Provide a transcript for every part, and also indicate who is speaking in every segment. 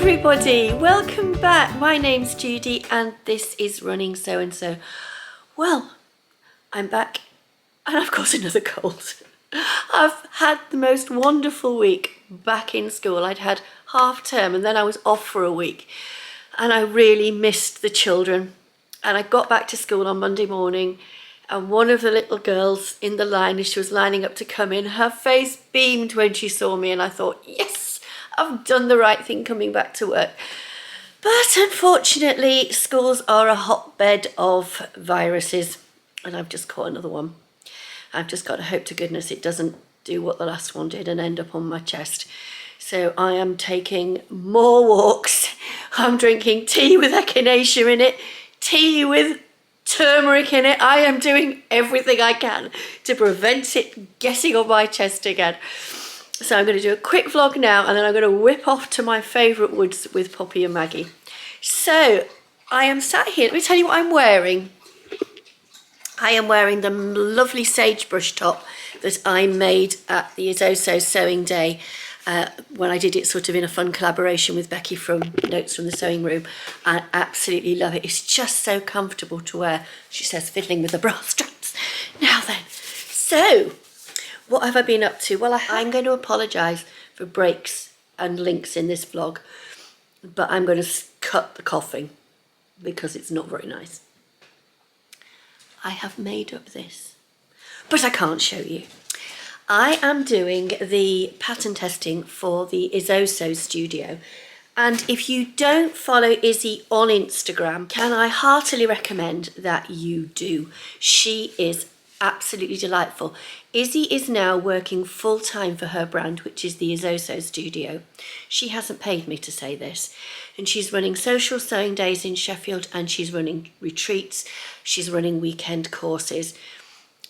Speaker 1: everybody, welcome back. My name's Judy and this is Running So and So. Well, I'm back and I've got another cold. I've had the most wonderful week back in school. I'd had half term and then I was off for a week and I really missed the children. And I got back to school on Monday morning and one of the little girls in the line, as she was lining up to come in, her face beamed when she saw me and I thought, yes, I've done the right thing coming back to work. But unfortunately, schools are a hotbed of viruses and I've just caught another one. I've just got to hope to goodness it doesn't do what the last one did and end up on my chest. So I am taking more walks. I'm drinking tea with echinacea in it, tea with turmeric in it. I am doing everything I can to prevent it getting on my chest again. So I'm going to do a quick vlog now and then I'm going to whip off to my favourite woods with Poppy and Maggie. So I am sat here. Let me tell you what I'm wearing. I am wearing the lovely sagebrush top that I made at the Endo Sewing Day when I did it sort of in a fun collaboration with Becky from Notes from the Sewing Room. I absolutely love it. It's just so comfortable to wear. She says, fiddling with the bra straps. Now then, so what have I been up to? Well, I'm going to apologise for breaks and links in this vlog, but I'm going to cut the coughing because it's not very nice. I have made up this, but I can't show you. I am doing the pattern testing for the Endo studio. And if you don't follow Izzy on Instagram, can I heartily recommend that you do. She is absolutely delightful. Izzy is now working full-time for her brand, which is the Endo studio. She hasn't paid me to say this. And she's running social sewing days in Sheffield and she's running retreats. She's running weekend courses.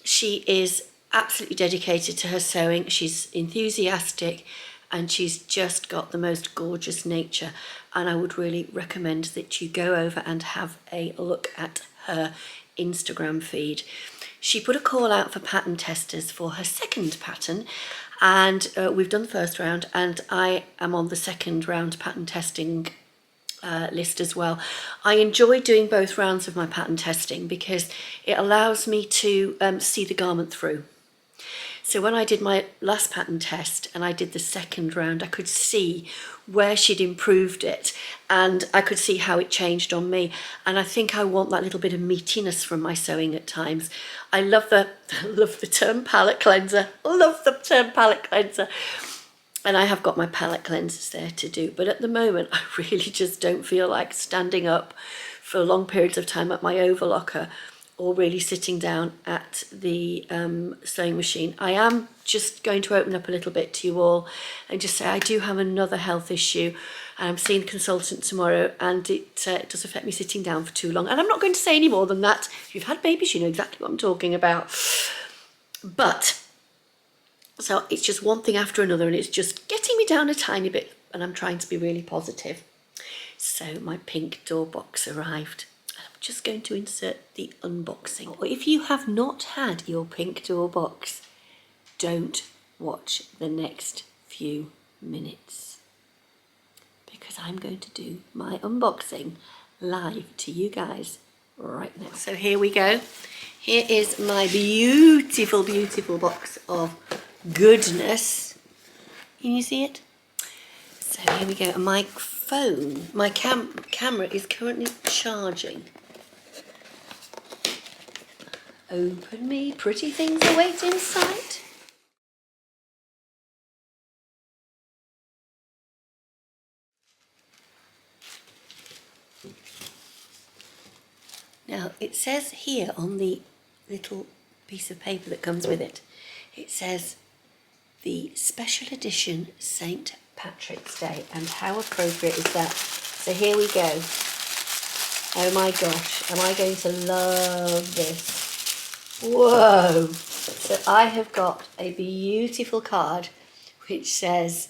Speaker 1: She is absolutely dedicated to her sewing. She's enthusiastic and she's just got the most gorgeous nature. And I would really recommend that you go over and have a look at her Instagram feed. She put a call out for pattern testers for her second pattern and we've done the first round and I am on the second round pattern testing list as well. I enjoy doing both rounds of my pattern testing because it allows me to see the garment through. So when I did my last pattern test and I did the second round, I could see where she'd improved it and I could see how it changed on me. And I think I want that little bit of meatiness from my sewing at times. I love the term palette cleanser. Love the term palette cleanser. And I have got my palette cleansers there to do. But at the moment, I really just don't feel like standing up for long periods of time at my overlocker or really sitting down at the sewing machine. I am just going to open up a little bit to you all and just say I do have another health issue. I'm seeing a consultant tomorrow and it does affect me sitting down for too long. And I'm not going to say any more than that. If you've had babies, you know exactly what I'm talking about. But, so it's just one thing after another and it's just getting me down a tiny bit and I'm trying to be really positive. So my pink door box arrived. Just going to insert the unboxing. If you have not had your pink door box, don't watch the next few minutes because I'm going to do my unboxing live to you guys right now. So here we go. Here is my beautiful, beautiful box of goodness. Can you see it? So here we go. And my phone, my camera is currently charging. Open me, pretty things await in sight. Now it says here on the little piece of paper that comes with it, it says the special edition St. Patrick's Day, and how appropriate is that? So here we go. Oh my gosh, am I going to love this? Whoa! So I have got a beautiful card which says,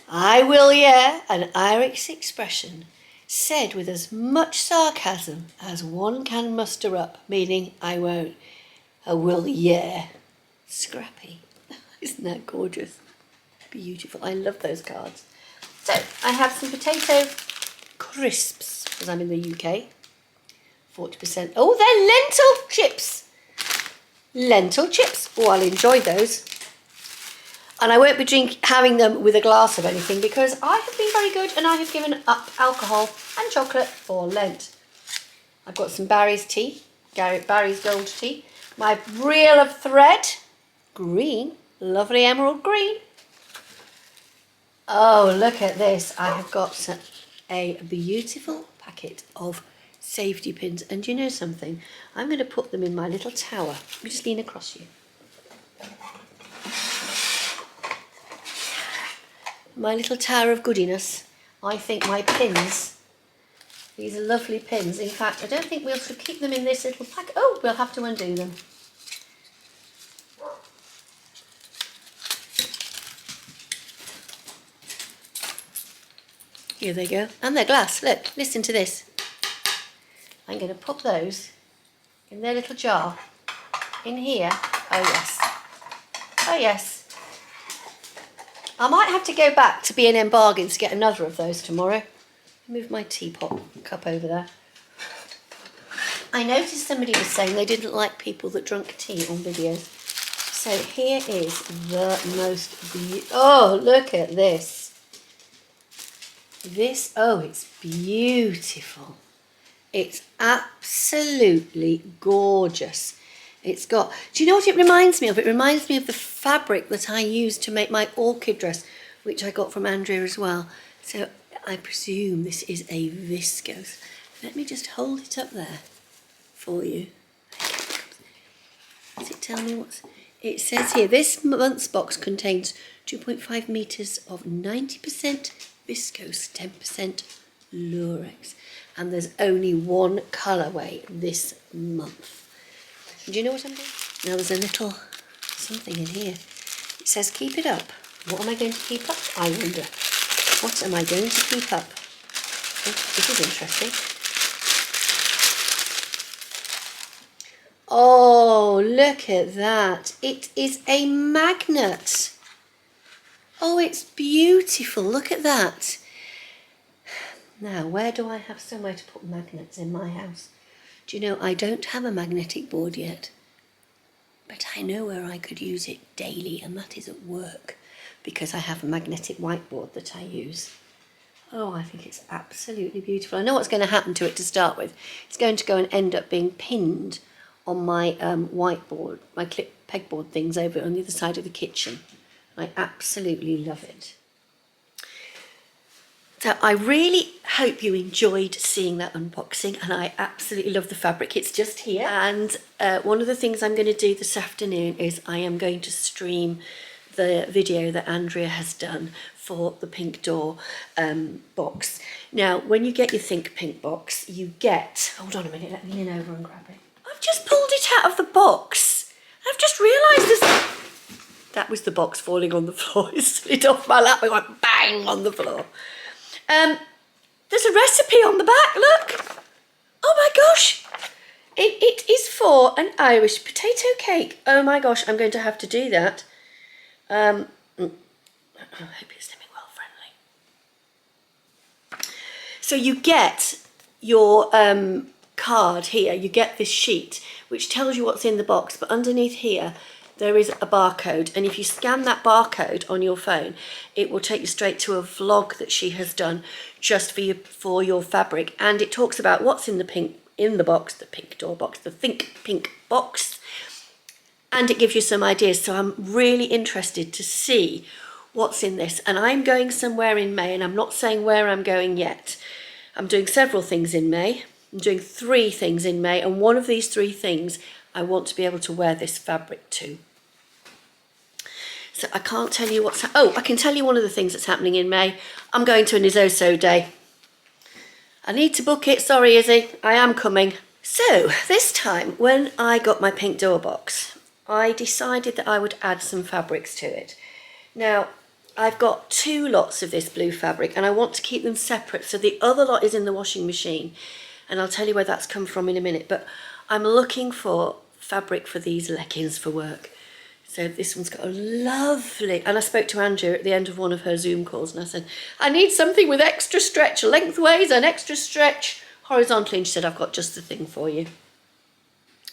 Speaker 1: I will, yeah, an Irish expression said with as much sarcasm as one can muster up, meaning I won't. I will, yeah. Scrappy. Isn't that gorgeous? Beautiful. I love those cards. So I have some potato crisps, because I'm in the UK. 40%. Oh, they're lentil chips. Lentil chips. Oh, I'll enjoy those. And I won't be having them with a glass of anything because I have been very good and I have given up alcohol and chocolate for Lent. I've got some Barry's tea, Barry's Gold tea. My reel of thread, green, lovely emerald green. Oh, look at this. I have got a beautiful packet of safety pins. And do you know something? I'm going to put them in my little tower. Let me just lean across you. My little tower of goodiness. I think my pins, these are lovely pins. In fact, I don't think we'll keep them in this little packet. Oh, we'll have to undo them. Here they go. And they're glass. Look, listen to this. I'm going to put those in their little jar. In here. Oh, yes. Oh, yes. I might have to go back to B&M Bargains to get another of those tomorrow. Move my teapot cup over there. I noticed somebody was saying they didn't like people that drank tea on videos. So here is the most beautiful... Oh, look at this. This, oh, it's beautiful. It's absolutely gorgeous. It's got, do you know what it reminds me of? It reminds me of the fabric that I used to make my orchid dress, which I got from Andrea as well. So I presume this is a viscose. Let me just hold it up there for you. Does it tell me what's... It says here, this month's box contains 2.5 metres of 90% viscose, 10% lurex. And there's only one colourway this month. Do you know what I'm doing? Now there's a little something in here. It says keep it up. What am I going to keep up? I wonder. What am I going to keep up? Oh, this is interesting. Oh, look at that. It is a magnet. Oh, it's beautiful. Look at that. Now, where do I have somewhere to put magnets in my house? Do you know, I don't have a magnetic board yet, but I know where I could use it daily, and that is at work, because I have a magnetic whiteboard that I use. Oh, I think it's absolutely beautiful. I know what's going to happen to it to start with. It's going to go and end up being pinned on my whiteboard, my clip pegboard things over on the other side of the kitchen. I absolutely love it. So I really hope you enjoyed seeing that unboxing, and I absolutely love the fabric. It's just here. And one of the things I'm going to do this afternoon is I am going to stream the video that Andrea has done for the Pink Door box. Now, when you get your Think Pink box, you get... Hold on a minute, let me lean over and grab it. I've just pulled it out of the box. I've just realised this... That was the box falling on the floor. It slid off my lap and went bang on the floor. There's a recipe on the back, look. Oh my gosh. It is for an Irish potato cake. Oh my gosh, I'm going to have to do that. I hope it's Slimming Well friendly. So you get your card here, you get this sheet, which tells you what's in the box, but underneath here, there is a barcode, and if you scan that barcode on your phone, it will take you straight to a vlog that she has done just for your fabric, and it talks about what's in the Pink Door box, the Think Pink box, and it gives you some ideas. So I'm really interested to see what's in this, and I'm going somewhere in May, and I'm not saying where I'm going yet. I'm doing several things in May. I'm doing 3 things in May, and one of these 3 things I want to be able to wear this fabric to. So I can't tell you what's... Oh, I can tell you one of the things that's happening in May. I'm going to an Isoso day. I need to book it. Sorry, Izzy. I am coming. So this time, when I got my Pink Door box, I decided that I would add some fabrics to it. Now, I've got 2 lots of this blue fabric, and I want to keep them separate. So the other lot is in the washing machine, and I'll tell you where that's come from in a minute. But I'm looking for fabric for these leggings for work. So this one's got a lovely, and I spoke to Andrew at the end of one of her Zoom calls and I said, I need something with extra stretch lengthways and extra stretch horizontally, and she said, I've got just the thing for you.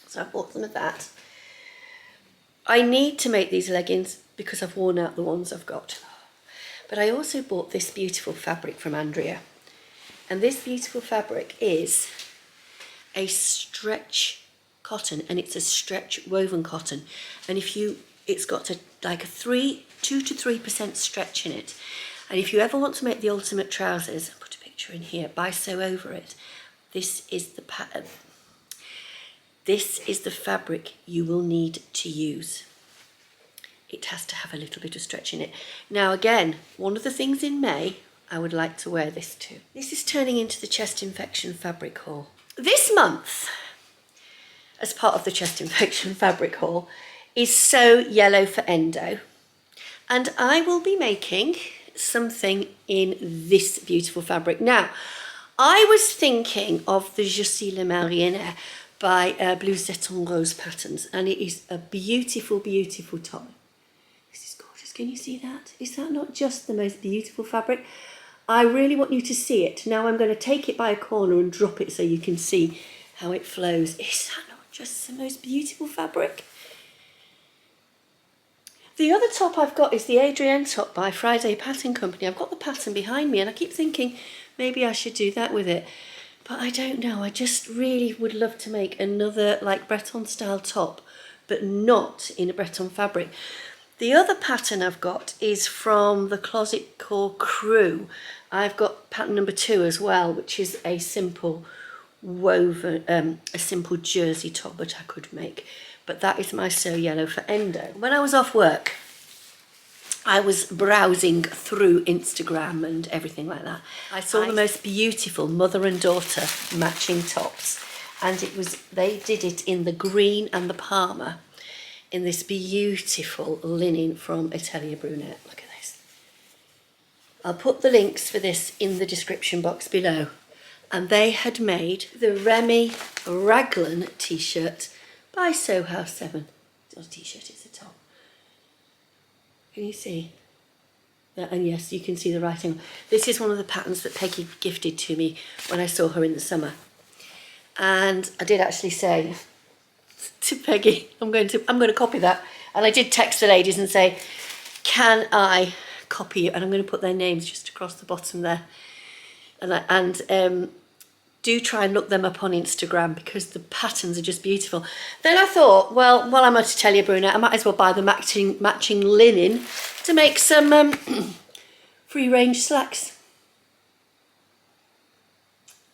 Speaker 1: So I bought some of that. I need to make these leggings because I've worn out the ones I've got. But I also bought this beautiful fabric from Andrea. And this beautiful fabric is a stretch cotton, and it's a stretch woven cotton. And it's got like a 2 to 3% stretch in it. And if you ever want to make the ultimate trousers, I'll put a picture in here, by sew over it, this is the pattern. This is the fabric you will need to use. It has to have a little bit of stretch in it. Now again, one of the things in May I would like to wear this to. This is turning into the chest infection fabric haul. This month, as part of the chest infection fabric haul, is So Yellow for Endo. And I will be making something in this beautiful fabric. Now, I was thinking of the Je suis le marionnaire by Blusette en Rose Patterns, and it is a beautiful, beautiful top. This is gorgeous. Can you see that? Is that not just the most beautiful fabric? I really want you to see it. Now I'm going to take it by a corner and drop it so you can see how it flows. Is that not just the most beautiful fabric? The other top I've got is the Adrienne top by Friday Pattern Company. I've got the pattern behind me and I keep thinking maybe I should do that with it. But I don't know. I just really would love to make another like Breton style top, but not in a Breton fabric. The other pattern I've got is from the Closet Core Crew. I've got pattern number 2 as well, which is a simple woven, a simple jersey top that I could make. But that is my So Yellow for Endo. When I was off work, I was browsing through Instagram and everything like that. I saw the most beautiful mother and daughter matching tops. And they did it in the green and the Parma, in this beautiful linen from Atelier Brunette. Look at this. I'll put the links for this in the description box below. And they had made the Remy Raglan t-shirt by Sew House 7. It's not a t-shirt, it's a top. Can you see that? And yes, you can see the writing. This is one of the patterns that Peggy gifted to me when I saw her in the summer. And I did actually say to Peggy, I'm going to copy that. And I did text the ladies and say, can I copy it? And I'm going to put their names just across the bottom there. And do try and look them up on Instagram because the patterns are just beautiful. Then I thought, well, while I'm at Atelier Brunette, I might as well buy the matching linen to make some free range slacks.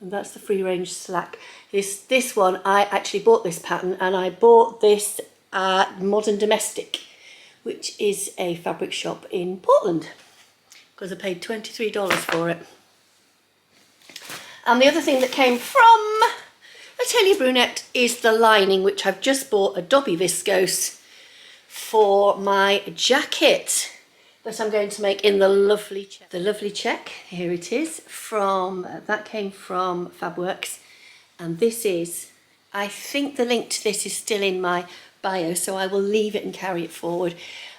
Speaker 1: And that's the free range slack. This one, I actually bought this pattern, and I bought this at Modern Domestic, which is a fabric shop in Portland, because I paid $23 for it. And the other thing that came from Atelier Brunette is the lining, which I've just bought a Dobby viscose for my jacket that I'm going to make in the lovely check. The lovely check, here it is, that came from Fabworks. And this is, I think the link to this is still in my bio, so I will leave it and carry it forward.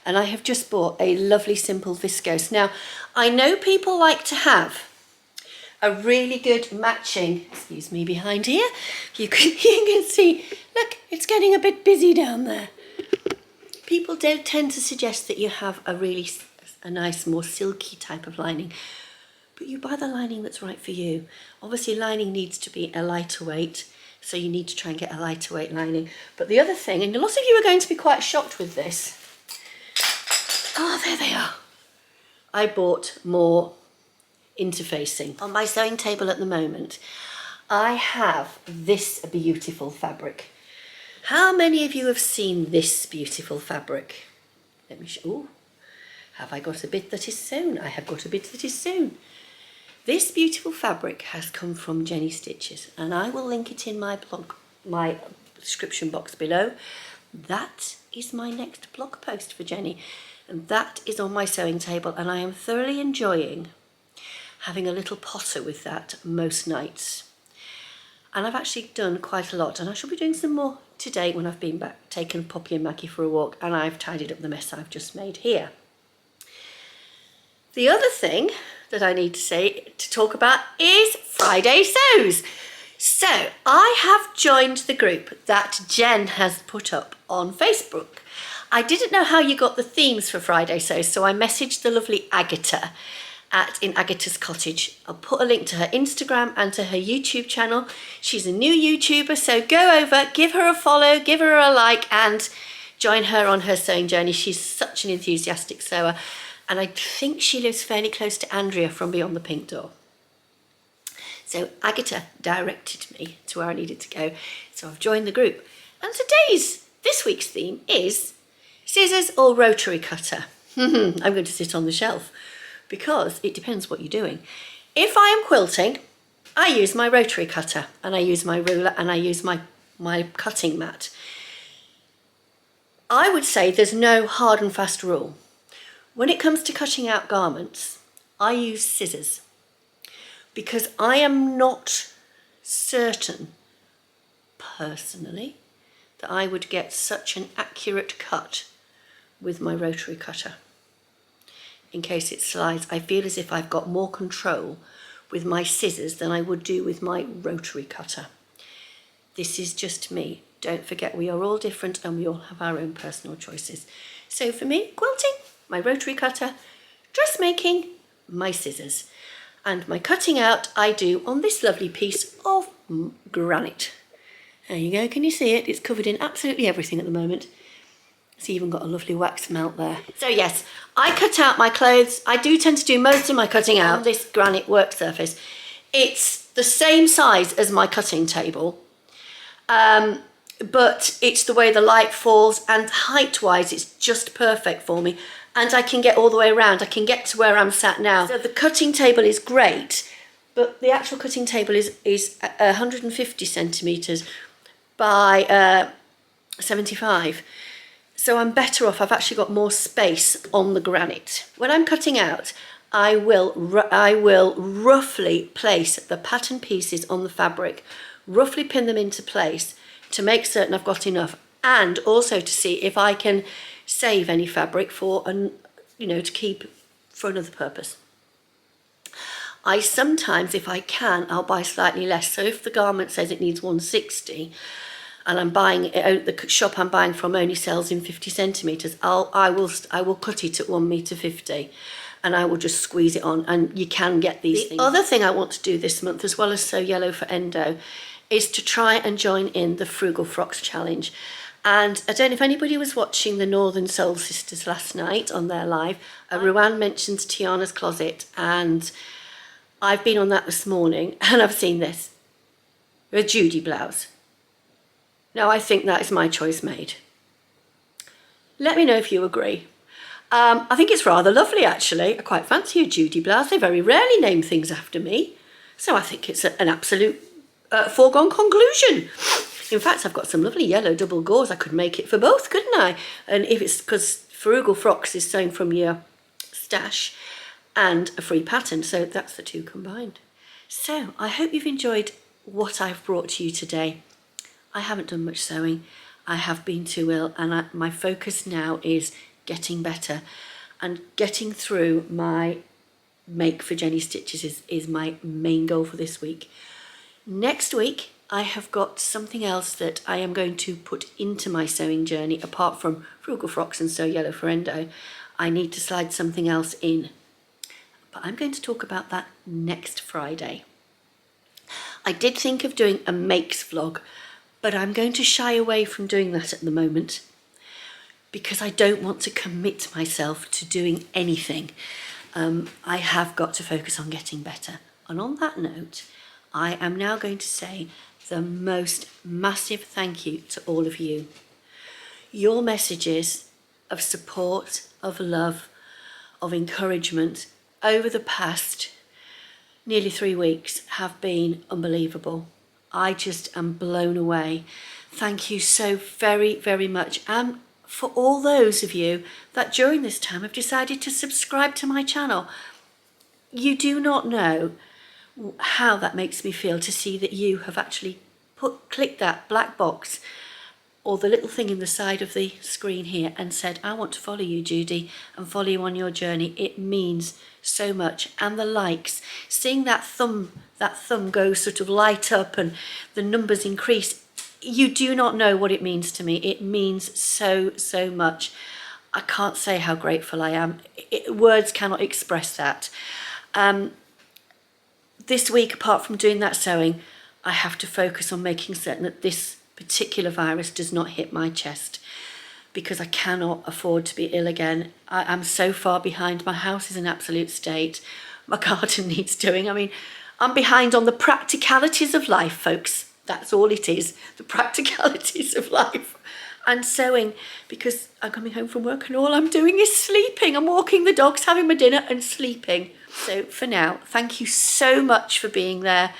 Speaker 1: And I have just bought a lovely simple viscose. Now, I know people like to have a really good matching, excuse me, behind here. You can see, look, it's getting a bit busy down there. People don't tend to suggest that you have a nice, more silky type of lining, but you buy the lining that's right for you. Obviously, lining needs to be a lighter weight, so you need to try and get a lighter weight lining. But the other thing, and lots of you are going to be quite shocked with this. Oh, there they are. I bought more interfacing. On my sewing table at the moment, I have this beautiful fabric. How many of you have seen this beautiful fabric? Let me show. Ooh. Have I got a bit that is sewn? I have got a bit that is sewn. This beautiful fabric has come from Jenny Stitches, and I will link it in my blog, my description box below. That is my next blog post for Jenny, and that is on my sewing table, and I am thoroughly enjoying having a little potter with that most nights. And I've actually done quite a lot, and I shall be doing some more today when I've been back, taken Poppy and Maggie for a walk, and I've tidied up the mess I've just made here. The other thing that I need to talk about is Friday Sews. So I have joined the group that Jen has put up on Facebook. I didn't know how you got the themes for Friday Sews, so I messaged the lovely Agatha in Agatha's Cottage. I'll put a link to her Instagram and to her YouTube channel. She's a new YouTuber, so go over, give her a follow, give her a like, and join her on her sewing journey. She's such an enthusiastic sewer, and I think she lives fairly close to Andrea from Beyond the Pink Door. So Agatha directed me to where I needed to go, so I've joined the group. And this week's theme is scissors or rotary cutter. I'm going to sit on the shelf because it depends what you're doing. If I am quilting, I use my rotary cutter, and I use my ruler, and I use my cutting mat. I would say there's no hard and fast rule. When it comes to cutting out garments, I use scissors because I am not certain, personally, that I would get such an accurate cut with my rotary cutter. In case it slides, I feel as if I've got more control with my scissors than I would do with my rotary cutter. This is just me. Don't forget, we are all different and we all have our own personal choices. So for me, quilting, my rotary cutter, dressmaking, my scissors. And my cutting out I do on this lovely piece of granite. There you go, can you see it? It's covered in absolutely everything at the moment. It's even got a lovely wax melt there. So yes, I cut out my clothes. I do tend to do most of my cutting out on this granite work surface. It's the same size as my cutting table, but it's the way the light falls, and height-wise it's just perfect for me. And I can get all the way around. I can get to where I'm sat now. So the cutting table is great, but the actual cutting table is 150 centimetres by 75. So I'm better off. I've actually got more space on the granite. When I'm cutting out, I will roughly place the pattern pieces on the fabric, roughly pin them into place to make certain I've got enough, and also to see if I can save any fabric for, to keep for another purpose. I sometimes, if I can, Will buy slightly less. So if the garment says it needs 160, and I'm buying it out, the shop I'm buying from only sells in 50 centimetres, I will cut it at 1.50 m, and I will just squeeze it on, and you can get these things. The other thing I want to do this month, as well as Sew Yellow for Endo, is to try and join in the Frugal Frocks Challenge. And I don't know if anybody was watching the Northern Soul Sisters last night on their live. Ruan mentions Tiana's Closet, and I've been on that this morning, and I've seen this. A Judi blouse. Now I think that is my choice made. Let me know if you agree. I think it's rather lovely, actually. I quite fancy a Judi blouse. They very rarely name things after me, so I think it's an absolute foregone conclusion. In fact, I've got some lovely yellow double gauze. I could make it for both, couldn't I? And if it's because Frugal Frocks is sewn from your stash and a free pattern, so that's the two combined. So I hope you've enjoyed what I've brought to you today. I haven't done much sewing. I have been too ill, and my focus now is getting better, and getting through my Make for Jenny Stitches is my main goal for this week. Next week, I have got something else that I am going to put into my sewing journey, apart from Frugal Frocks and Sew Yellow for Endo. I need to slide something else in, but I'm going to talk about that next Friday. I did think of doing a makes vlog, but I'm going to shy away from doing that at the moment because I don't want to commit myself to doing anything. I have got to focus on getting better. And on that note, I am now going to say the most massive thank you to all of you. Your messages of support, of love, of encouragement over the past nearly 3 weeks have been unbelievable. I just am blown away. Thank you so very, very much. And for all those of you that during this time have decided to subscribe to my channel. You do not know how that makes me feel to see that you have actually clicked that black box or the little thing in the side of the screen here and said, I want to follow you, Judi, and follow you on your journey, it means so much. And the likes, seeing that thumb go sort of light up and the numbers increase, you do not know what it means to me. It means so, so much. I can't say how grateful I am. Words cannot express that. This week, apart from doing that sewing, I have to focus on making certain that this particular virus does not hit my chest, because I cannot afford to be ill again. I'm so far behind. My house is in absolute state. My garden needs doing. I mean, I'm behind on the practicalities of life, folks. That's all it is, the practicalities of life. And sewing, because I'm coming home from work and all I'm doing is sleeping. I'm walking the dogs, having my dinner and sleeping. So for now, thank you so much for being there.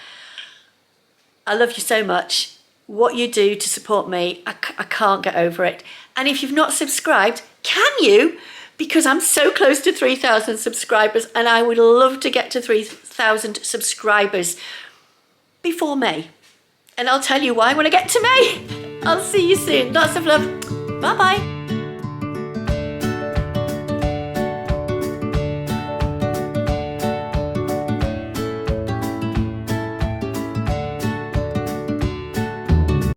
Speaker 1: I love you so much. What you do to support me, I can't get over it. And if you've not subscribed, can you? Because I'm so close to 3,000 subscribers and I would love to get to 3,000 subscribers before May. And I'll tell you why when I get to May. I'll see you soon. Lots of love. Bye-bye.